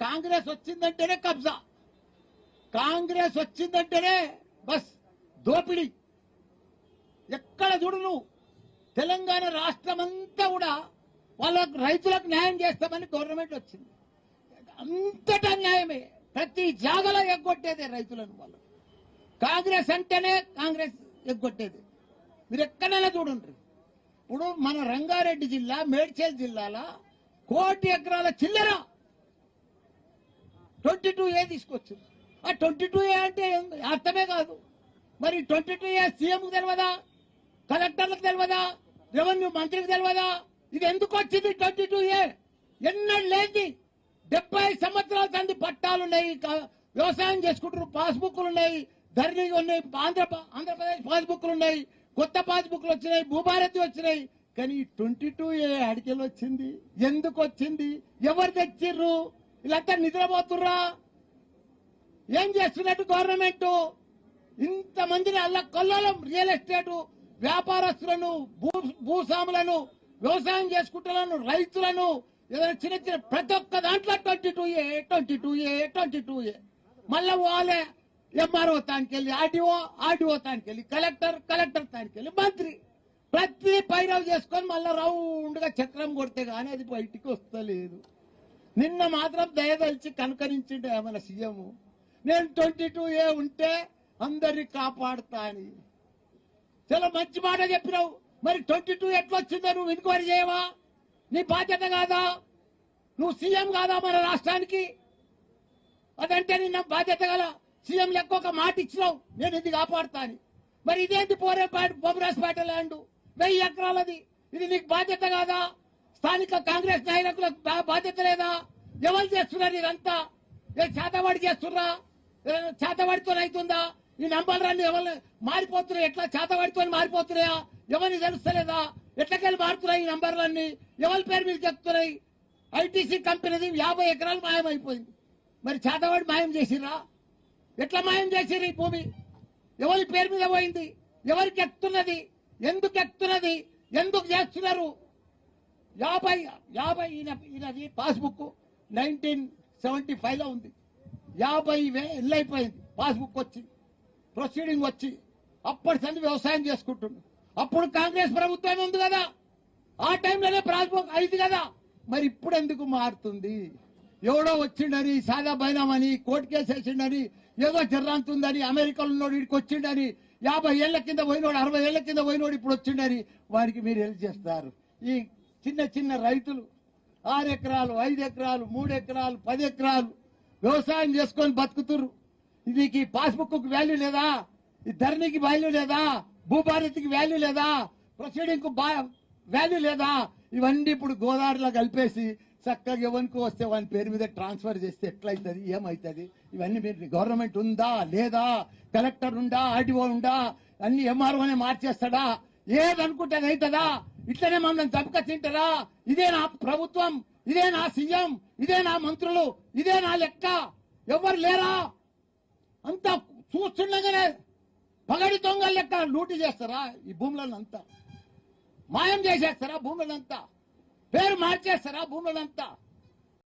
కాంగ్రెస్ వచ్చిందంటేనే కబ్జా, కాంగ్రెస్ వచ్చిందంటేనే బస్ దోపిడీ. ఎక్కడ చూడు నువ్వు తెలంగాణ రాష్ట్రం అంతా కూడా వాళ్ళకు రైతులకు న్యాయం చేస్తామని గవర్నమెంట్ వచ్చింది. అంతటా న్యాయమే, ప్రతి జాగలో ఎగ్గొట్టేదే రైతులను. వాళ్ళు కాంగ్రెస్ అంటేనే కాంగ్రెస్ ఎగ్గొట్టేది. మీరు ఎక్కడైనా చూడండి. ఇప్పుడు మన రంగారెడ్డి జిల్లా మేడ్చల్ జిల్లాల 1 కోటి ఎకరాల చిల్లర 22A తీసుకొచ్చింది. ఆ 22A అంటే అర్థమే కాదు. మరి 22A సీఎంకు తెలియదా, కలెక్టర్లకు తెలియదా, రెవెన్యూ మంత్రికి తెలియదా? ఇది ఎందుకు వచ్చింది 22A? ఎన్నడూ లేని 70 సంవత్సరాల సంది పట్టాలున్నాయి, వ్యవసాయం చేసుకుంటారు, పాస్బుక్లు ఉన్నాయి, ధరణి ఉన్నాయి, ఆంధ్రప్రదేశ్ పాస్బుక్లు ఉన్నాయి, కొత్త పాస్బుక్లు వచ్చినాయి, భూభారతి వచ్చినాయి. కానీ 22A అడికెళ్ళి వచ్చింది, ఎందుకు వచ్చింది, ఎవరు తెచ్చిర్రు? వీళ్ళంతా నిద్రపోతుర్రా? ఏం చేస్తున్నట్టు గవర్నమెంట్? ఇంతమందిని అల్ల కొల్లం రియల్ ఎస్టేట్ వ్యాపారస్తులను, భూస్వాములను, వ్యవసాయం చేసుకుంటున్న రైతులను, ఏదైనా చిన్న చిన్న ప్రతి ఒక్క దాంట్లో 22A. మళ్ళా వాళ్ళే ఎంఆర్ఓ తానికెళ్ళి, ఆర్డీఓ తానికెళ్ళి, కలెక్టర్ తానికెళ్ళి, మంత్రి ప్రతి పైరవ్ చేసుకొని మళ్ళా రౌండ్ గా చక్రం కొడితే గానీ అది బయటికి వస్తలేదు. నిన్న మాత్రం దయదలిచి కనుకరించిండే మన సీఎం, నేను 22A ఉంటే అందరినీ కాపాడుతా అని. చాలా మంచి మాట చెప్పినావు. మరి 22 ఎట్లా వచ్చిందో నువ్వు ఎంక్వైరీ చేయవా? నీ బాధ్యత కాదా? నువ్వు సీఎం కాదా మన రాష్ట్రానికి? అదంటే నిన్న బాధ్యత గల సీఎం లెక్క ఒక మాట ఇచ్చినావు, నేను ఇది కాపాడుతా అని. మరి ఇదేంటి బొమ్మరాజపేట ల్యాండ్ 1000 ఎకరాలది, ఇది నీకు బాధ్యత కాదా? స్థానిక కాంగ్రెస్ నాయకులకు బాధ్యత లేదా? ఎవరు చేస్తున్నారు ఇదంతా? చేతవాడి చేస్తున్నా? చేతవాడితో అవుతుందా? ఈ నంబర్లన్నీ ఎవరు మారిపోతున్నాయి? ఎట్లా చేతవాడితో మారిపోతున్నాయా? ఎవరిని తెలుస్తలేదా? ఎట్లకెళ్ళి మారుతున్నాయి ఈ నంబర్లన్నీ? ఎవరి పేరు మీద చెప్తున్నాయి? ఐటీసీ కంపెనీది 50 ఎకరాలు మాయమైపోయింది. మరి చేతవాడి మాయం చేసిరా? ఎట్లా మాయం చేసిరు? ఈ భూమి ఎవరి పేరు మీద పోయింది? ఎవరికి ఎక్కుతున్నది? ఎందుకు ఎక్కుతున్నది? ఎందుకు చేస్తున్నారు? 50 ఈయనది పాస్బుక్ 1975 లో ఉంది. 50,000 అయిపోయింది పాస్బుక్ వచ్చి, ప్రొసీడింగ్ వచ్చి. అప్పటి సంది వ్యవసాయం చేసుకుంటున్నాడు. అప్పుడు కాంగ్రెస్ ప్రభుత్వం ఉంది కదా, ఆ టైంలోనే పాస్బుక్ అయింది కదా. మరి ఇప్పుడు ఎందుకు మారుతుంది? ఎవడో వచ్చిండని, సాదా బైనామని, కోర్టు కేసు వేసిండని, ఏదో జర్రాంతుందని, అమెరికాలో ఉన్నోడు ఇక్కడికి వచ్చిండని, 50 ఏళ్ల కింద పోయినోడు, 60 ఏళ్ల కింద పోయినోడు ఇప్పుడు వచ్చిండని వారికి మీరు హెల్ప్ చేస్తారు. ఈ చిన్న చిన్న రైతులు 6 ఎకరాలు, 5 ఎకరాలు, 3 ఎకరాలు, 10 ఎకరాలు వ్యవసాయం చేసుకొని బతుకుతురు. దీనికి పాస్బుక్ కు వాల్యూ లేదా? ఈ ధరణికి వాల్యూ లేదా? భూభారతికి వాల్యూ లేదా? ప్రొసీడింగ్ కు వాల్యూ లేదా? ఇవన్నీ ఇప్పుడు గోదావరిలో కలిపేసి చక్కగా ఎవరికి వస్తే వాని పేరు మీద ట్రాన్స్ఫర్ చేస్తే ఎట్లయితుంది, ఏమైతుంది? ఇవన్నీ మీరు గవర్నమెంట్ ఉందా లేదా? కలెక్టర్ ఉందా, ఆర్డీఓ ఉందా? అన్ని ఎంఆర్ఓనే మార్చేస్తాడా? ఏదనుకుంటే అది అవుతుందా? ఇట్లనే మమ్మల్ని చంపక తింటారా? ఇదే నా ప్రభుత్వం, ఇదే నా సీఎం, ఇదే నా మంత్రులు, ఇదే నా లెక్క? ఎవరు లేరా? అంతా చూస్తుండగానే పగడి దొంగల లెక్క లూటీ చేస్తారా? ఈ భూములనంతా మాయం చేసేస్తారా? భూములంతా పేరు మార్చేస్తారా? భూములంతా